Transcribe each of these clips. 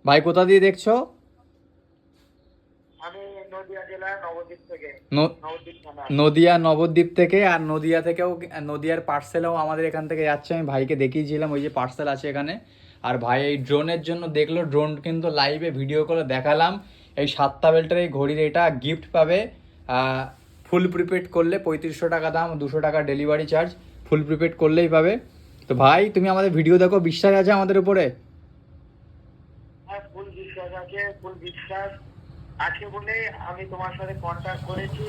ভাই কোথা দিয়ে দেখছো? আমি নদিয়া জেলার নবদ্বীপ থেকে। ন- নবদ্বীপ থানা। নদিয়া নবদ্বীপ থেকে। আর নদিয়া থেকেও নদিয়ার পার্সেলও আমাদের এখান থেকে যাচ্ছে, আমি ভাইকে দেখিয়েছিলাম ওই যে পার্সেল আছে এখানে। আর ভাই এই ড্রোনের জন্য দেখলো, ড্রোন কিন্তু লাইভে ভিডিও করে দেখালাম। এই 7টা বেল্টের এই ঘড়ির এটা গিফট পাবে। ফুল প্রিপেড করলে 3500 টাকা দাম, 200 টাকা ডেলিভারি চার্জ, ফুল প্রিপেড করলেই পাবে। তো ভাই তুমি আমাদের ভিডিও দেখো, বিশ্বাস আছে আমাদের উপরে? হ্যাঁ, ফুল বিশ্বাস আছে, ফুল বিশ্বাস আছে বলে আমি তোমার সাথে কন্ট্যাক্ট করেছি।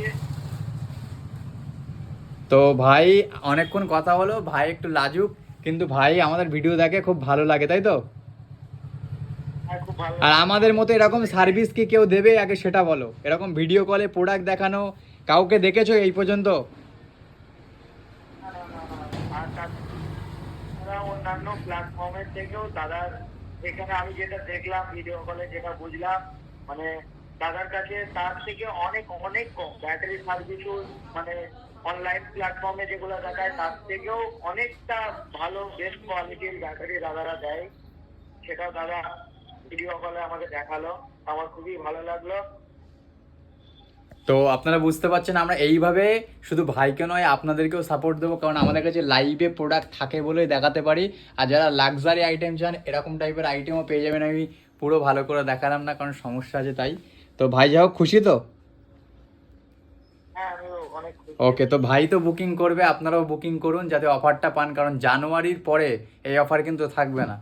তো ভাই অনেকক্ষণ কথা হলো, ভাই একটু লাজুক, কিন্তু ভাই আমাদের ভিডিও দেখে খুব ভালো লাগে, তাই তো? হ্যাঁ, খুব ভালো আর লাগে আমাদের তোমাদের মতো ভিডিও এরকম দেখে। সার্ভিস কি কেউ দেবে আগে সেটা বলো? এরকম ভিডিও কলে প্রোডাক্ট দেখানো কাউকে দেখেছো এই পর্যন্ত? না, না, না, না। আর তাছাড়া অন্যান্য প্ল্যাটফর্মের থেকেও দাদার এখানে আমি যেটা দেখলাম ভিডিও কলে, যেটা বুঝলাম, মানে দাদার কাছে তার থেকে অনেক অনেক কম ব্যাটারি সার্ভিসও, মানে অনলাইন প্ল্যাটফর্মে যেগুলো দেখায় তার থেকেও অনেকটা ভালো বেস্ট কোয়ালিটির ব্যাটারি দাদারা দেয়। সেটাও দাদা ভিডিও কলে আমাকে দেখালো, আমার খুবই ভালো লাগলো। তো আপনারা বুঝতে পারছেন, আমরা এইভাবে শুধু ভাইকে নয় আপনাদেরকেও সাপোর্ট দেবো, কারণ আমাদের কাছে লাইভে প্রোডাক্ট থাকে বলেই দেখাতে পারি। আর যারা লাক্সারি আইটেম চান এরকম টাইপের আইটেমও পেয়ে যাবেন, আমি পুরো ভালো করে দেখালাম না কারণ সমস্যা আছে তাই। তো ভাই যাই হোক, খুশি তো? হ্যাঁ, আমিও অনেক খুশি। ওকে, তো ভাই তো বুকিং করবে, আপনারাও বুকিং করুন যাতে অফারটা পান, কারণ জানুয়ারির পরে এই অফার কিন্তু থাকবে না।